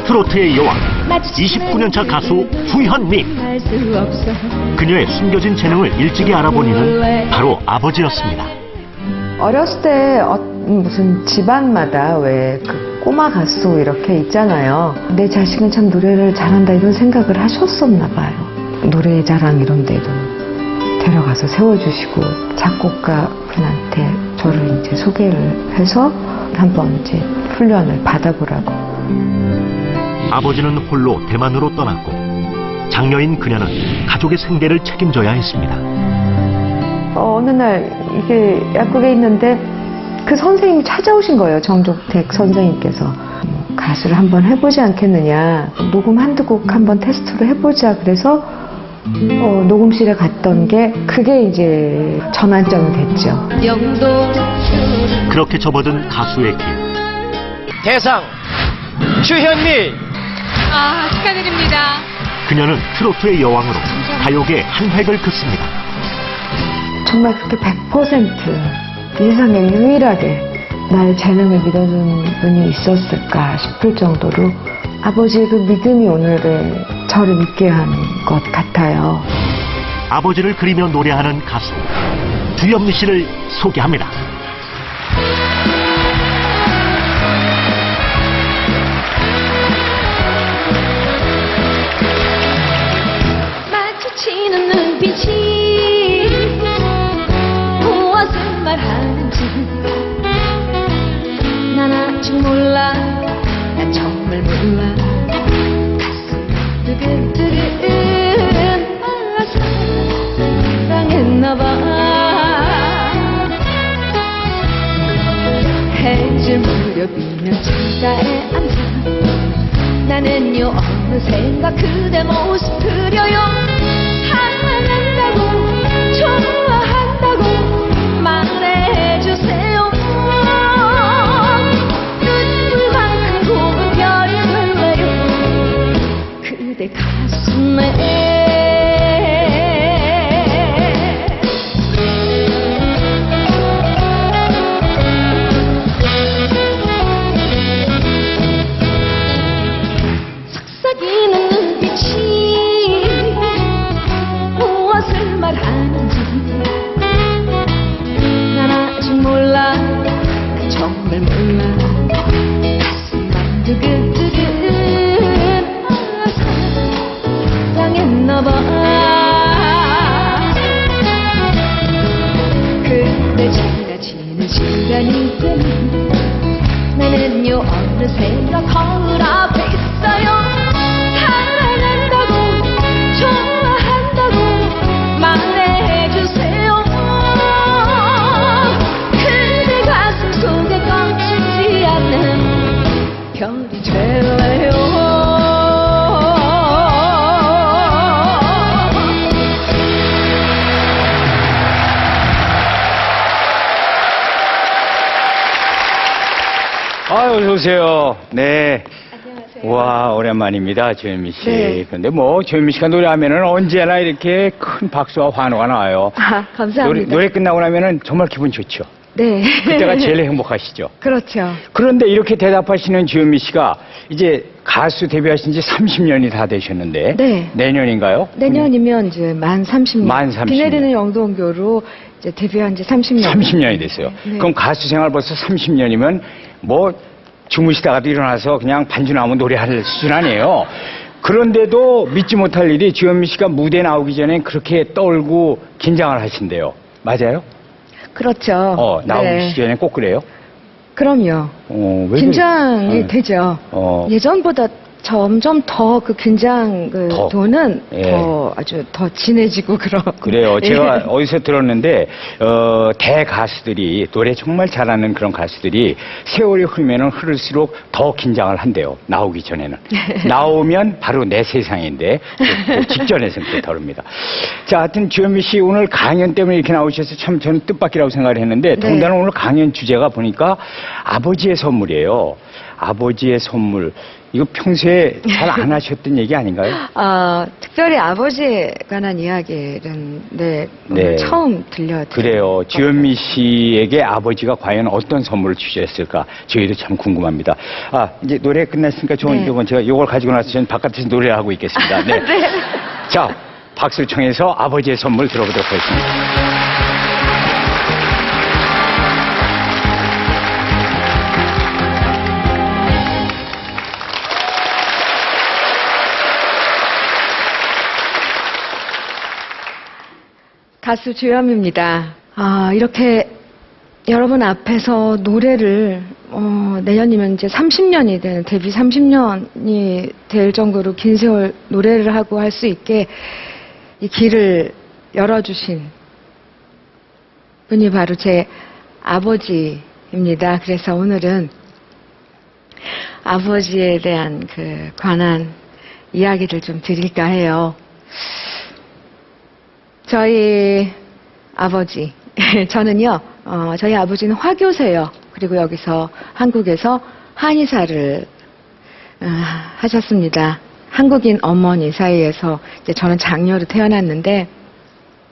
트로트의 여왕 29년차 가수 주현미. 그녀의 숨겨진 재능을 일찍이 알아본 이는 바로 아버지였습니다. 어렸을 때 무슨 집안마다 왜 그 꼬마 가수 이렇게 있잖아요. 내 자식은 참 노래를 잘한다 이런 생각을 하셨었나 봐요. 노래 자랑 이런 데도 데려가서 세워주시고 작곡가 분한테 저를 이제 소개를 해서 한번 이제 훈련을 받아보라고. 아버지는 홀로 대만으로 떠났고 장녀인 그녀는 가족의 생계를 책임져야 했습니다. 어느 날 이게 약국에 있는데 그 선생님이 찾아오신 거예요. 정종택 선생님께서. 가수를 한번 해보지 않겠느냐. 녹음 한두 곡 한번 테스트로 해보자. 그래서 녹음실에 갔던 게 그게 이제 전환점이 됐죠. 그렇게 접어든 가수의 길. 대상 주현미. 아, 축하드립니다. 그녀는 트로트의 여왕으로 가요계 한 획을 긋습니다. 정말 그렇게 100% 세상에 유일하게 나의 재능을 믿어준 분이 있었을까 싶을 정도로 아버지의 그 믿음이 오늘의 저를 있게 한 것 같아요. 아버지를 그리며 노래하는 가수 주현미 씨를 소개합니다. 마주치는 눈빛이 무엇을 말하는지 난 아직 몰라. 난 정말 몰라. 가슴 뜨근뜨근 사랑했나봐. 해질 무렵이면 창가에 앉아 나는요 어느샌가 그대 모습 그려요. 사랑한다고 좋아한다고 말해주세요. 눈물만큼 고운 별이 될래요. 그대 가슴에. 속삭이는 눈빛이 무엇을 말하는지 난 아직 몰라. 정말 몰라. 가슴만 두근두근 사랑했나봐. 그때 지나치는 시간이 되면 나는요 어느샌가 거울 앞에 있어요. 사랑한다고 좋아한다고 말해주세요. 그대 가슴 속에 꺼지지 않는 별이 될래요. 아유, 어서 오세요. 네. 와, 오랜만입니다, 주현미 씨. 네. 근데 뭐, 주현미 씨가 노래하면은 언제나 이렇게 큰 박수와 환호가 나와요. 아, 감사합니다. 노래 끝나고 나면은 정말 기분 좋죠. 네. 그때가 제일 행복하시죠. 그렇죠. 그런데 이렇게 대답하시는 주현미 씨가 이제 가수 데뷔하신 지 30년이 다 되셨는데. 네. 내년인가요? 내년이면 이제 만 30년. 만 30년. 비 내리는 영동교로 이제 데뷔한 지 30년. 30년이 됐어요. 네. 그럼 가수 생활 벌써 30년이면 뭐 주무시다가도 일어나서 그냥 반주나무 노래할 수준 아니에요. 그런데도 믿지 못할 일이 주현미 씨가 무대 나오기 전에 그렇게 떨고 긴장을 하신대요. 맞아요? 그렇죠. 나오기 네. 전에 꼭 그래요? 그럼요. 왜 긴장이 그래? 되죠. 예전보다 점점 더 그 긴장 그 더. 도는 예. 더 아주 더 진해지고 그래요. 예. 제가 어디서 들었는데 대가수들이 노래 정말 잘하는 그런 가수들이 세월이 흐르면 흐를수록 더 긴장을 한대요. 나오기 전에는. 나오면 바로 내 세상인데 그 직전에서는 또 다릅니다. 자, 하여튼 주현미 씨 오늘 강연 때문에 이렇게 나오셔서 참 저는 뜻밖이라고 생각을 했는데 네. 더군다나 오늘 강연 주제가 보니까 아버지의 선물이에요. 아버지의 선물. 이거 평소에 잘 안 하셨던 얘기 아닌가요? 특별히 아버지에 관한 이야기는 네. 처음 들려드려요. 그래요. 주현미 씨에게 아버지가 과연 어떤 선물을 주셨을까? 저희도 참 궁금합니다. 이제 노래 끝났으니까 네. 요걸 가지고 나서 저는 바깥에서 노래를 하고 있겠습니다. 네. 자, 박수를 청해서 아버지의 선물 들어보도록 하겠습니다. 가수 주현미입니다. 이렇게 여러분 앞에서 노래를 내년이면 이제 30년이 되는 데뷔 30년이 될 정도로 긴 세월 노래를 하고 할 수 있게 이 길을 열어주신 분이 바로 제 아버지입니다. 그래서 오늘은 아버지에 대한 관한 이야기를 좀 드릴까 해요. 저희 아버지, 저는요, 저희 아버지는 화교세요. 그리고 여기서 한국에서 한의사를 하셨습니다. 한국인 어머니 사이에서 이제 저는 장녀로 태어났는데,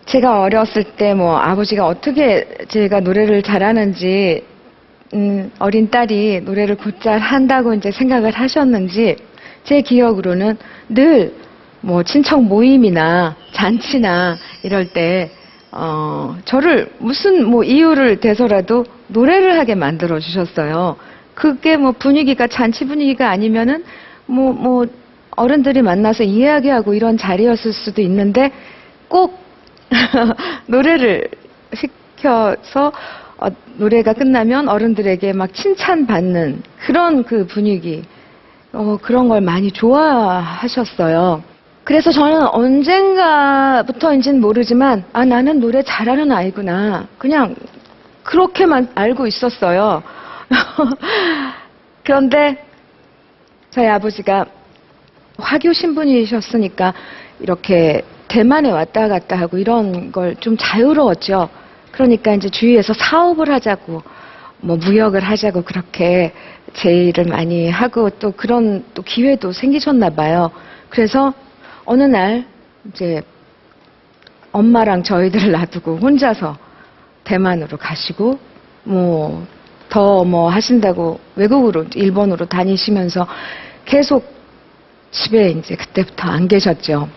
제가 어렸을 때 아버지가 어떻게 제가 노래를 잘하는지, 어린 딸이 노래를 곧잘 한다고 이제 생각을 하셨는지, 제 기억으로는 늘 친척 모임이나 잔치나 이럴 때 저를 무슨 이유를 대서라도 노래를 하게 만들어 주셨어요. 그게 분위기가 잔치 분위기가 아니면은 어른들이 만나서 이야기하고 이런 자리였을 수도 있는데 꼭 노래를 시켜서 노래가 끝나면 어른들에게 막 칭찬받는 그런 그 분위기, 그런 걸 많이 좋아하셨어요. 그래서 저는 언젠가부터인지는 모르지만 나는 노래 잘하는 아이구나, 그냥 그렇게만 알고 있었어요. 그런데 저희 아버지가 화교 신분이셨으니까 이렇게 대만에 왔다 갔다 하고 이런 걸 좀 자유로웠죠. 그러니까 이제 주위에서 사업을 하자고 무역을 하자고 그렇게 제의를 많이 하고 또 그런 또 기회도 생기셨나 봐요. 그래서 어느 날 이제 엄마랑 저희들을 놔두고 혼자서 대만으로 가시고 더 하신다고 외국으로 일본으로 다니시면서 계속 집에 이제 그때부터 안 계셨죠.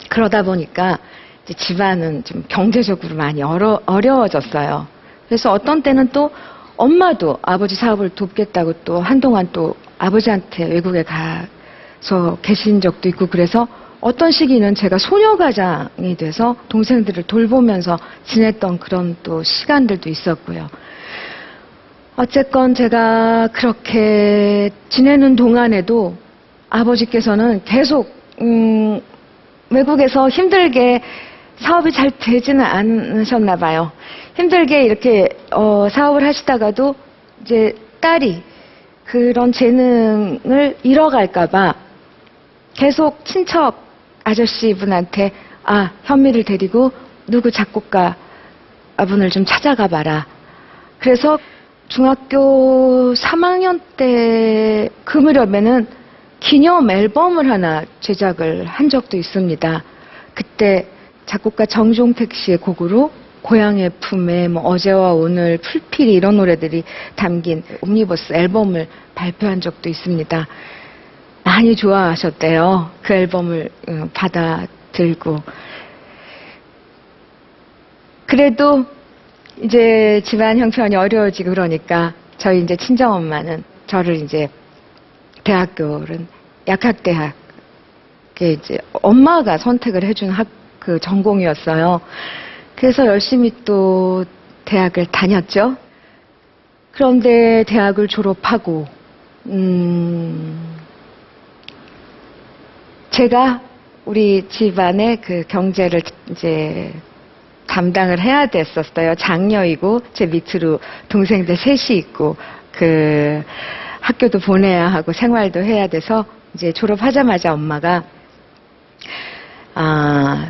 그러다 보니까 이제 집안은 좀 경제적으로 많이 어려워졌어요. 그래서 어떤 때는 또 엄마도 아버지 사업을 돕겠다고 또 한동안 또 아버지한테 외국에 가서 계신 적도 있고, 그래서 어떤 시기는 제가 소녀가장이 돼서 동생들을 돌보면서 지냈던 그런 또 시간들도 있었고요. 어쨌건 제가 그렇게 지내는 동안에도 아버지께서는 계속 외국에서 힘들게 사업이 잘 되지는 않으셨나 봐요. 힘들게 이렇게 사업을 하시다가도 이제 딸이 그런 재능을 잃어갈까 봐 계속 친척 아저씨분한테 현미를 데리고 누구 작곡가 분을 좀 찾아가 봐라. 그래서 중학교 3학년 때 그 무렵에는 기념 앨범을 하나 제작을 한 적도 있습니다. 그때 작곡가 정종택 씨의 곡으로 고향의 품에 어제와 오늘, 풀필이 이런 노래들이 담긴 옴니버스 앨범을 발표한 적도 있습니다. 많이 좋아하셨대요. 그 앨범을 받아 들고. 그래도 이제 집안 형편이 어려워지고 그러니까 저희 이제 친정엄마는 저를 이제 대학교는 약학대학에 이제 엄마가 선택을 해준 그 전공이었어요. 그래서 열심히 또 대학을 다녔죠. 그런데 대학을 졸업하고 제가 우리 집안의 그 경제를 이제 담당을 해야 됐었어요. 장녀이고 제 밑으로 동생들 셋이 있고 그 학교도 보내야 하고 생활도 해야 돼서 이제 졸업하자마자 엄마가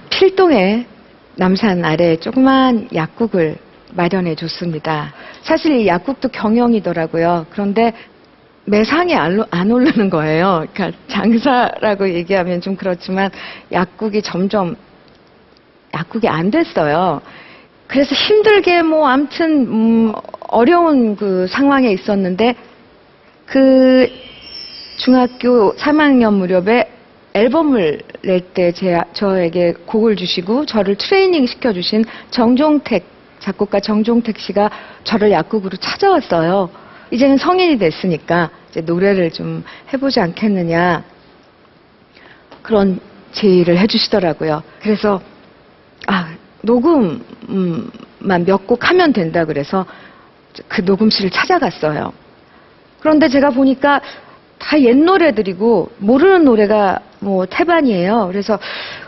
필동에 남산 아래에 조그만 약국을 마련해 줬습니다. 사실 이 약국도 경영이더라고요. 그런데 매상이 안 오르는 거예요. 그러니까 장사라고 얘기하면 좀 그렇지만 약국이 점점 약국이 안 됐어요. 그래서 힘들게 뭐 아무튼 어려운 그 상황에 있었는데 그 중학교 3학년 무렵에 앨범을 낼 때 저에게 곡을 주시고 저를 트레이닝 시켜주신 작곡가 정종택 씨가 저를 약국으로 찾아왔어요. 이제는 성인이 됐으니까 이제 노래를 좀 해보지 않겠느냐 그런 제의를 해주시더라고요. 그래서 녹음만 몇 곡 하면 된다 그래서 그 녹음실을 찾아갔어요. 그런데 제가 보니까 다 옛 노래들이고 모르는 노래가 뭐 태반이에요. 그래서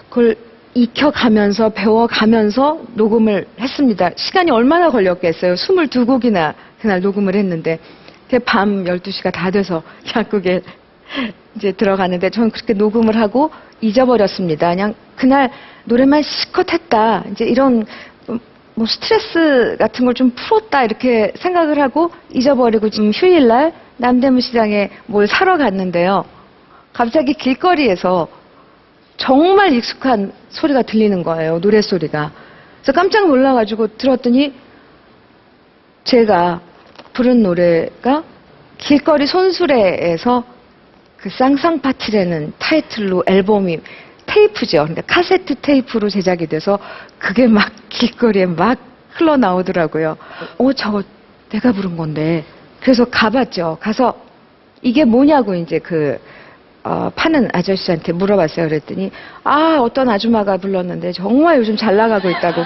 그걸 익혀가면서 배워가면서 녹음을 했습니다. 시간이 얼마나 걸렸겠어요. 22곡이나 그날 녹음을 했는데 밤 12시가 다 돼서 약국에 이제 들어갔는데 저는 그렇게 녹음을 하고 잊어버렸습니다. 그냥 그날 노래만 실컷 했다. 이제 이런 뭐 스트레스 같은 걸 좀 풀었다 이렇게 생각을 하고 잊어버리고 지금 휴일날 남대문 시장에 뭘 사러 갔는데요. 갑자기 길거리에서 정말 익숙한 소리가 들리는 거예요. 노랫소리가. 그래서 깜짝 놀라가지고 들었더니 제가 부른 노래가 길거리 손수레에서 그 쌍쌍파티라는 타이틀로 앨범이 테이프죠. 근데 카세트 테이프로 제작이 돼서 그게 막 길거리에 막 흘러나오더라고요. 저거 내가 부른 건데. 그래서 가봤죠. 가서 이게 뭐냐고 이제 파는 아저씨한테 물어봤어요. 그랬더니 어떤 아줌마가 불렀는데 정말 요즘 잘 나가고 있다고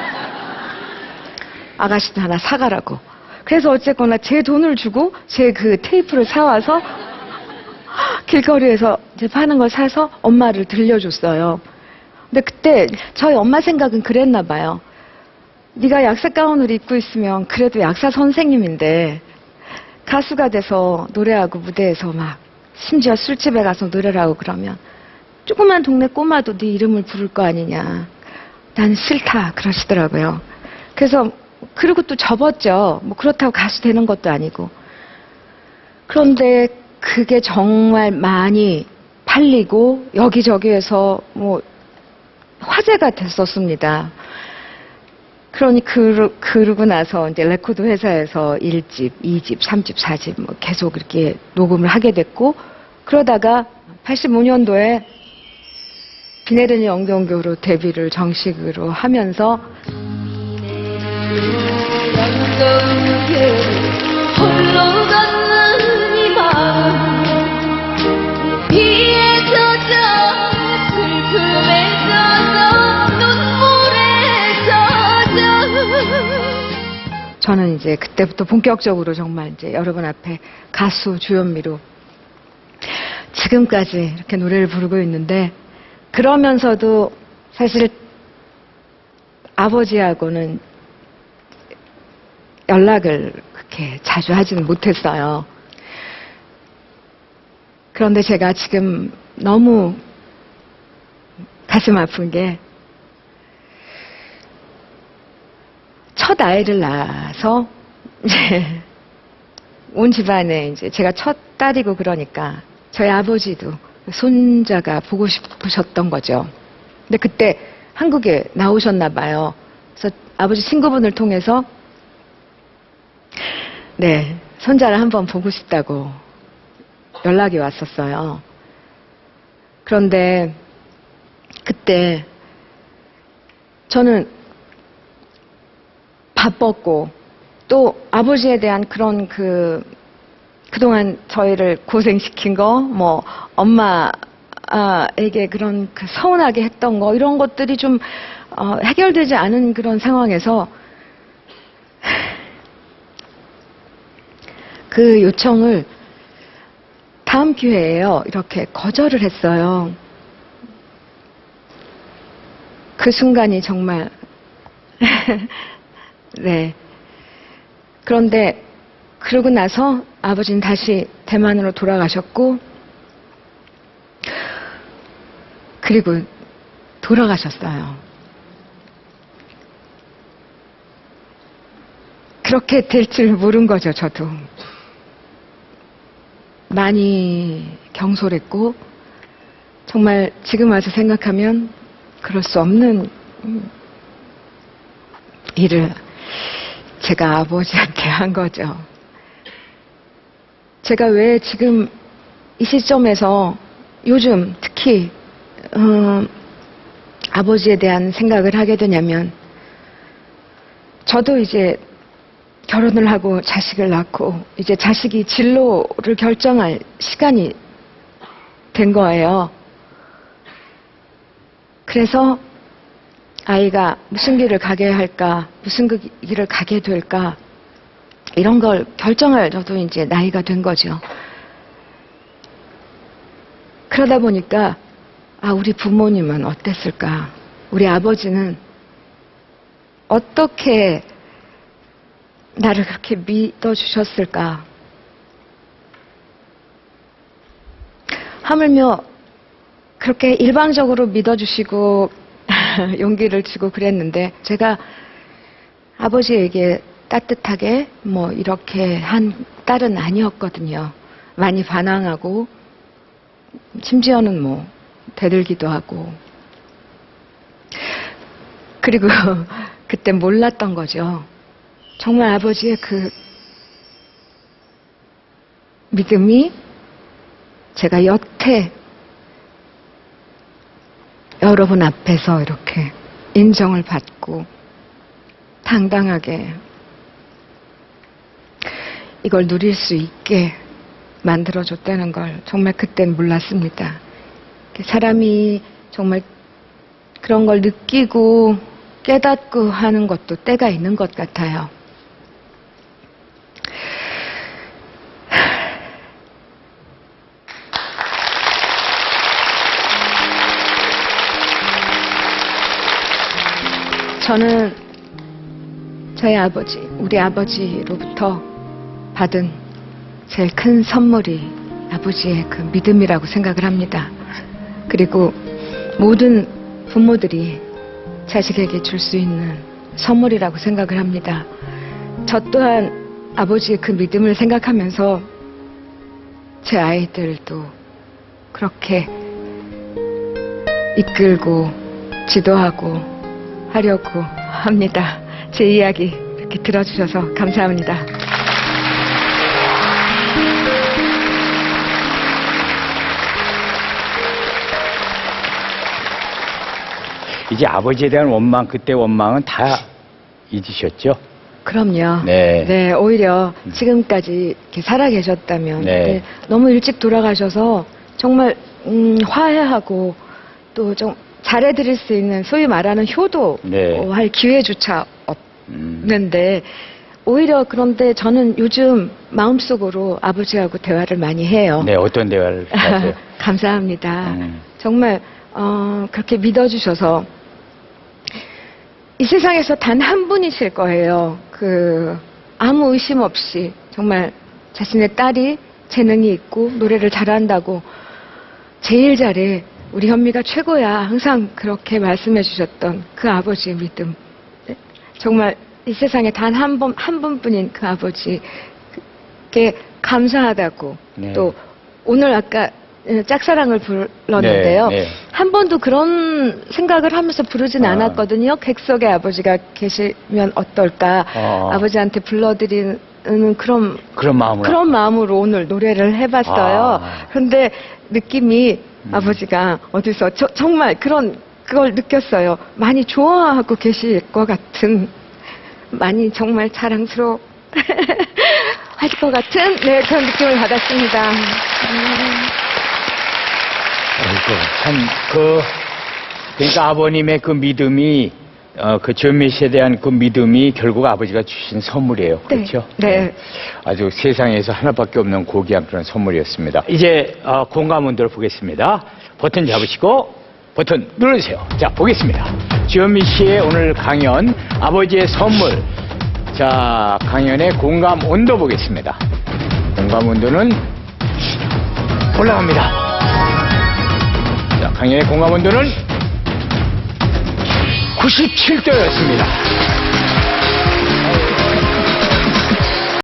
아가씨도 하나 사가라고. 그래서 어쨌거나 제 돈을 주고 제 그 테이프를 사와서 길거리에서 이제 파는 걸 사서 엄마를 들려줬어요. 근데 그때 저희 엄마 생각은 그랬나 봐요. 네가 약사 가운을 입고 있으면 그래도 약사 선생님인데 가수가 돼서 노래하고 무대에서 막 심지어 술집에 가서 노래를 하고 그러면 조그만 동네 꼬마도 네 이름을 부를 거 아니냐. 난 싫다 그러시더라고요. 그래서 그리고 또 접었죠. 뭐 그렇다고 가수 되는 것도 아니고. 그런데 그게 정말 많이 팔리고 여기저기에서 뭐 화제가 됐었습니다. 그러고 나서 이제 레코드 회사에서 1집, 2집, 3집, 4집 뭐 계속 이렇게 녹음을 하게 됐고 그러다가 85년도에 비 내리는 영동교로 데뷔를 정식으로 하면서 홀로 걷는 이 마음 비에 젖어 슬픔에 젖어 눈물에 젖어 저는 이제 그때부터 본격적으로 정말 이제 여러분 앞에 가수 주현미로 지금까지 이렇게 노래를 부르고 있는데 그러면서도 사실 아버지하고는 연락을 그렇게 자주 하지는 못했어요. 그런데 제가 지금 너무 가슴 아픈 게 첫 아이를 낳아서 이제 온 집안에 이제 제가 첫 딸이고 그러니까 저희 아버지도 손자가 보고 싶으셨던 거죠. 근데 그때 한국에 나오셨나 봐요. 그래서 아버지 친구분을 통해서 손자를 한번 보고 싶다고 연락이 왔었어요. 그런데 그때 저는 바빴고 또 아버지에 대한 그런 그동안 저희를 고생시킨 거, 뭐 엄마에게 그런 서운하게 했던 거 이런 것들이 좀 해결되지 않은 그런 상황에서 그 요청을 다음 기회에요. 이렇게 거절을 했어요. 그 순간이 정말 네. 그런데 그러고 나서 아버지는 다시 대만으로 돌아가셨고 그리고 돌아가셨어요. 그렇게 될 줄 모른 거죠, 저도. 많이 경솔했고 정말 지금 와서 생각하면 그럴 수 없는 일을 제가 아버지한테 한 거죠. 제가 왜 지금 이 시점에서 요즘 특히 아버지에 대한 생각을 하게 되냐면 저도 이제 결혼을 하고 자식을 낳고 이제 자식이 진로를 결정할 시간이 된 거예요. 그래서 아이가 무슨 길을 가게 할까, 무슨 길을 가게 될까 이런 걸 결정할 저도 이제 나이가 된 거죠. 그러다 보니까 우리 부모님은 어땠을까? 우리 아버지는 어떻게 나를 그렇게 믿어주셨을까? 하물며 그렇게 일방적으로 믿어주시고 용기를 주고 그랬는데 제가 아버지에게 따뜻하게 뭐 이렇게 한 딸은 아니었거든요. 많이 반항하고 심지어는 뭐 대들기도 하고 그리고 그때 몰랐던 거죠. 정말 아버지의 그 믿음이 제가 여태 여러분 앞에서 이렇게 인정을 받고 당당하게 이걸 누릴 수 있게 만들어줬다는 걸 정말 그땐 몰랐습니다. 사람이 정말 그런 걸 느끼고 깨닫고 하는 것도 때가 있는 것 같아요. 저는 저희 아버지, 우리 아버지로부터 받은 제일 큰 선물이 아버지의 그 믿음이라고 생각을 합니다. 그리고 모든 부모들이 자식에게 줄 수 있는 선물이라고 생각을 합니다. 저 또한 아버지의 그 믿음을 생각하면서 제 아이들도 그렇게 이끌고 지도하고 하려고 합니다. 제 이야기 이렇게 들어주셔서 감사합니다. 이제 아버지에 대한 원망, 그때 원망은 다 잊으셨죠? 그럼요. 네. 네, 오히려 지금까지 이렇게 살아 계셨다면 네. 네, 너무 일찍 돌아가셔서 정말 화해하고 또 좀 잘해드릴 수 있는 소위 말하는 효도할 네. 기회조차 없는데 오히려 그런데 저는 요즘 마음속으로 아버지하고 대화를 많이 해요. 네, 어떤 대화를 하세요? 감사합니다. 정말 그렇게 믿어주셔서 이 세상에서 단 한 분이실 거예요. 아무 의심 없이 정말 자신의 딸이 재능이 있고 노래를 잘한다고 제일 잘해. 우리 현미가 최고야. 항상 그렇게 말씀해 주셨던 그 아버지의 믿음. 정말 이 세상에 단 한 분뿐인 그 아버지께 감사하다고. 네. 또 오늘 아까 짝사랑을 불렀는데요. 네, 네. 한 번도 그런 생각을 하면서 부르진 않았거든요. 객석에 아버지가 계시면 어떨까. 아버지한테 불러드리는 그런 마음으로 오늘 노래를 해봤어요. 그런데 느낌이 아버지가 어디서 정말 그걸 느꼈어요. 많이 좋아하고 계실 것 같은, 많이 정말 자랑스러워 할 것 같은 그런 느낌을 받았습니다. 그러니까 아버님의 그 믿음이, 그 주현미 씨에 대한 그 믿음이 결국 아버지가 주신 선물이에요. 그렇죠? 네. 아주 세상에서 하나밖에 없는 고귀한 그런 선물이었습니다. 이제 공감운동을 보겠습니다. 버튼 잡으시고 버튼 눌러주세요. 자, 보겠습니다. 주현미 씨의 오늘 강연, 아버지의 선물. 자, 강연의 공감 온도 보겠습니다. 공감 온도는 올라갑니다. 자, 강연의 공감 온도는 97도였습니다.